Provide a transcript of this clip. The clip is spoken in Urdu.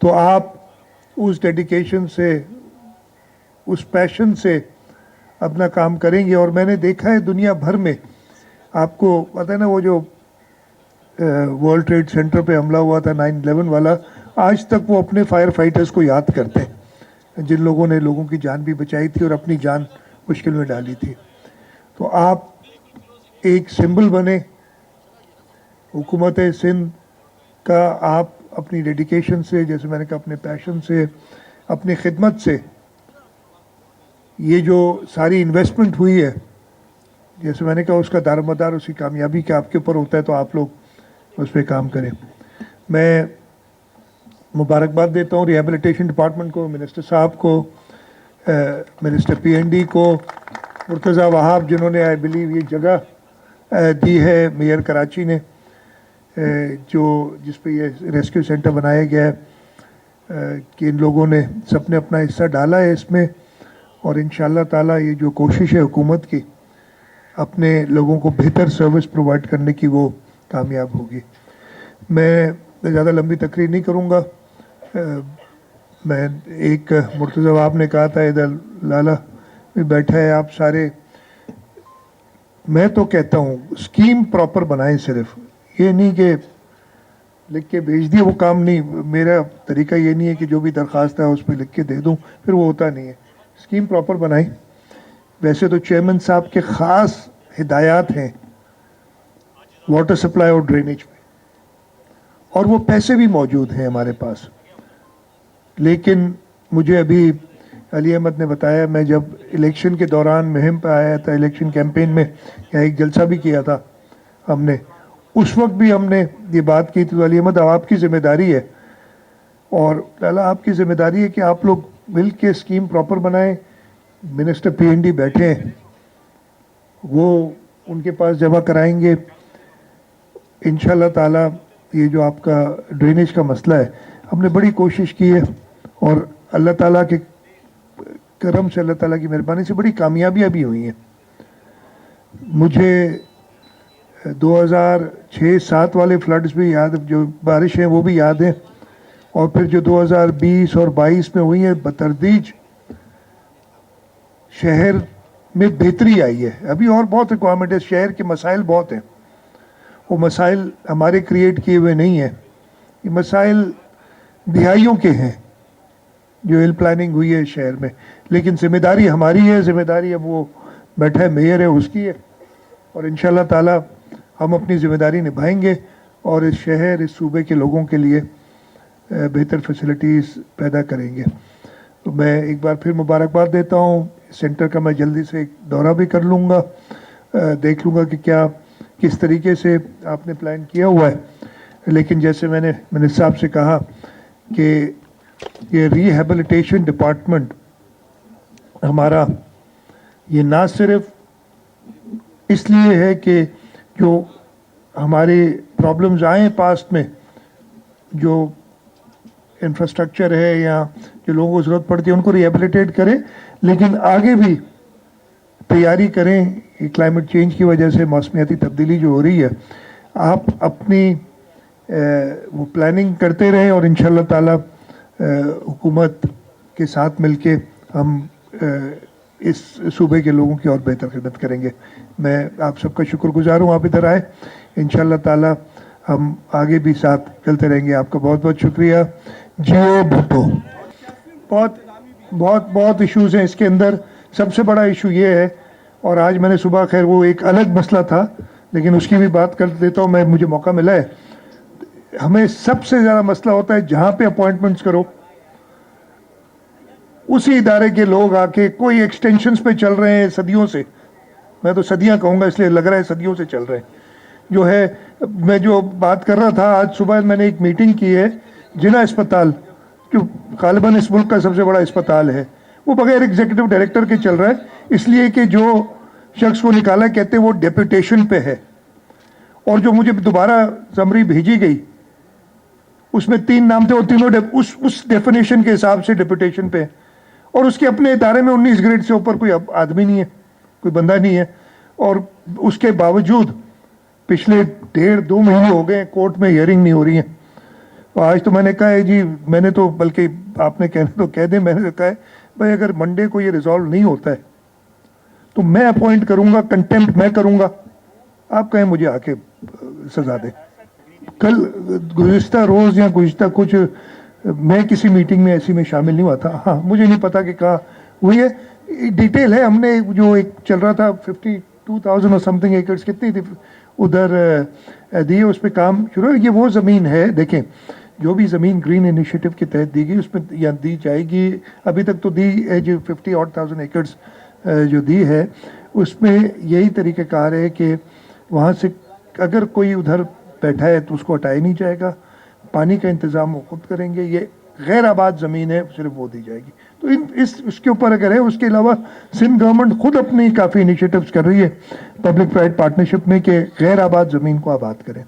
تو آپ اس ڈیڈیکیشن سے اس پیشن سے اپنا کام کریں گے. اور میں نے دیکھا ہے دنیا بھر میں, آپ کو پتہ ہے نا وہ جو ورلڈ ٹریڈ سینٹر پہ حملہ ہوا تھا 9/11 والا, آج تک وہ اپنے فائر فائٹرز کو یاد کرتے ہیں جن لوگوں نے لوگوں کی جان بھی بچائی تھی اور اپنی جان مشکل میں ڈالی تھی. تو آپ ایک سمبل بنے حکومت سندھ کا. آپ اپنی ڈیڈیکیشن سے, جیسے میں نے کہا اپنے پیشن سے, اپنی خدمت سے, یہ جو ساری انویسٹمنٹ ہوئی ہے, جیسے میں نے کہا اس کا دار مدار اسی کامیابی کے آپ کے اوپر ہوتا ہے, تو آپ لوگ اس پہ کام کریں. میں مبارکباد دیتا ہوں ریہیبلیٹیشن ڈپارٹمنٹ کو, منسٹر صاحب کو, منسٹر پی این ڈی کو, مرتضیٰ وہاب جنہوں نے آئی بلیو یہ جگہ دی ہے, میئر کراچی نے جو جس پہ یہ ریسکیو سینٹر بنایا گیا ہے, کہ ان لوگوں نے سب نے اپنا حصہ ڈالا ہے اس میں. اور انشاءاللہ تعالیٰ یہ جو کوشش ہے حکومت کی اپنے لوگوں کو بہتر سروس پرووائڈ کرنے کی, وہ کامیاب ہوگی. میں زیادہ لمبی تقریر نہیں کروں گا. میں ایک مرتضیٰ وہاب نے کہا تھا, ادھر لالا بھی بیٹھا ہے, آپ سارے, میں تو کہتا ہوں اسکیم پراپر بنائیں, صرف یہ نہیں کہ لکھ کے بھیج دیے, وہ کام نہیں. میرا طریقہ یہ نہیں ہے کہ جو بھی درخواست ہے اس پہ لکھ کے دے دوں, پھر وہ ہوتا نہیں ہے. اسکیم پراپر بنائیں. ویسے تو چیئرمین صاحب کے خاص ہدایات ہیں واٹر سپلائی اور ڈرینیج پہ, اور وہ پیسے بھی موجود ہیں ہمارے پاس. لیکن مجھے ابھی علی احمد نے بتایا, میں جب الیکشن کے دوران مہم پہ آیا تھا, الیکشن کیمپین میں یا ایک جلسہ بھی کیا تھا ہم نے, اس وقت بھی ہم نے یہ بات کی تھی. تو علی احمد اب آپ کی ذمہ داری ہے, اور لالا آپ کی ذمہ داری ہے کہ آپ لوگ مل کے اسکیم پراپر بنائیں. منسٹر پی این ڈی بیٹھے ہیں, وہ ان کے پاس جمع کرائیں گے انشاءاللہ تعالیٰ. یہ جو آپ کا ڈرینیج کا مسئلہ ہے, ہم نے بڑی کوشش کی ہے, اور اللہ تعالیٰ کے کرم سے, اللہ تعالیٰ کی مہربانی سے بڑی کامیابیاں بھی ہوئی ہیں. مجھے 2006-07 والے فلڈز بھی یاد, جو بارش ہیں وہ بھی یاد ہیں, اور پھر جو 2020 اور 22 میں ہوئی ہیں بتدریج شہر میں بہتری آئی ہے. ابھی اور بہت ریکوائرمنٹ ہے, شہر کے مسائل بہت ہیں. وہ مسائل ہمارے کریٹ کیے ہوئے نہیں ہیں, یہ مسائل دہائیوں کے ہیں جو ایل پلاننگ ہوئی ہے شہر میں. لیکن ذمہ داری ہماری ہے, ذمہ داری اب وہ بیٹھا ہے میئر ہے اس کی ہے, اور انشاءاللہ تعالیٰ ہم اپنی ذمہ داری نبھائیں گے اور اس شہر, اس صوبے کے لوگوں کے لیے بہتر فیسلٹیز پیدا کریں گے. تو میں ایک بار پھر مبارکباد دیتا ہوں. سینٹر کا میں جلدی سے ایک دورہ بھی کر لوں گا, دیکھ لوں گا کہ کیا کس طریقے سے آپ نے پلان کیا ہوا ہے. لیکن جیسے میں نے منسٹر صاحب سے کہا کہ یہ ریہیبلیٹیشن ڈپارٹمنٹ ہمارا, یہ نہ صرف اس لیے ہے کہ جو ہمارے پرابلمز آئیں پاسٹ میں, جو انفراسٹرکچر ہے یا جو لوگوں کو ضرورت پڑتی ہے ان کو ریہیبلیٹیٹ کریں, لیکن آگے بھی تیاری کریں. کلائمیٹ چینج کی وجہ سے موسمیاتی تبدیلی جو ہو رہی ہے, آپ اپنی وہ پلاننگ کرتے رہیں, اور انشاءاللہ تعالیٰ حکومت کے ساتھ مل کے ہم اس صوبے کے لوگوں کی اور بہتر خدمت کریں گے. میں آپ سب کا شکر گزار ہوں, آپ ادھر آئے. انشاءاللہ تعالیٰ ہم آگے بھی ساتھ چلتے رہیں گے. آپ کا بہت بہت شکریہ. جیو بھٹو. بہت ایشوز ہیں اس کے اندر. سب سے بڑا ایشو یہ ہے, اور آج میں نے صبح, خیر وہ ایک الگ مسئلہ تھا لیکن اس کی بھی بات کر دیتا ہوں, مجھے موقع ملا ہے. ہمیں سب سے زیادہ مسئلہ ہوتا ہے جہاں پہ اپوائنٹمنٹس کرو اسی ادارے کے لوگ آ کے کوئی ایکسٹینشنز پہ چل رہے ہیں صدیوں سے. میں تو صدیاں کہوں گا, اس لیے لگ رہا ہے صدیوں سے چل رہے ہیں. جو ہے, میں جو بات کر رہا تھا, آج صبح میں نے ایک میٹنگ کی ہے, جنا اسپتال جو غالباً اس ملک کا سب سے بڑا اسپتال ہے, وہ بغیر ایگزیکٹو ڈائریکٹر کے چل رہا ہے, اس لیے کہ جو شخص کو نکالا کہتے ہیں وہ ڈیپوٹیشن پہ ہے. اور جو مجھے دوبارہ سمری بھیجی گئی اس میں 3 نام تھے, اور تینوں اس ڈیفینیشن کے حساب سے ڈیپوٹیشن پہ, اور اس کے اپنے ادارے میں 19 گریڈ سے اوپر کوئی آدمی نہیں ہے, کوئی بندہ نہیں ہے. اور اس کے باوجود پچھلے 1.5-2 مہینے ہو گئے کورٹ میں ہیئرنگ نہیں ہو رہی ہیں, تو آج تو میں نے کہا ہے جی، میں نے تو بلکہ آپ نے کہنا تو کہہ دیں، میں نے کہا ہے بھائی اگر منڈے کو یہ ریزالو نہیں ہوتا ہے تو میں اپوائنٹ کروں گا، کنٹمپٹ میں کروں گا، آپ کہیں مجھے آ کے سزا دیں. کل گزشتہ روز یا گزشتہ کچھ میں کسی میٹنگ میں ایسی میں شامل نہیں ہوا تھا. ہاں مجھے نہیں پتا کہ کہاں ہوئی ہے، ڈیٹیل ہے. ہم نے جو ایک چل رہا تھا 52,000 اور سم تھنگ ایکڑس کتنی تھی ادھر دی، اس پہ کام شروع. یہ وہ زمین ہے، دیکھیں جو بھی زمین گرین انیشیٹو کے تحت دی گئی اس میں یا دی جائے گی، ابھی تک تو دی ہے جو 50,000 ایکڑس جو دی ہے، اس میں یہی طریقہ کار ہے کہ وہاں سے اگر کوئی ادھر بیٹھا ہے تو اس کو ہٹایا نہیں جائے گا. پانی کا انتظام وہ خود کریں گے. یہ غیر آباد زمین ہے، صرف وہ دی جائے گی. تو اس کے اوپر اگر ہے، اس کے علاوہ سندھ گورنمنٹ خود اپنی کافی انیشیٹوز کر رہی ہے پبلک پرائیویٹ پارٹنرشپ میں کہ غیر آباد زمین کو آباد کریں.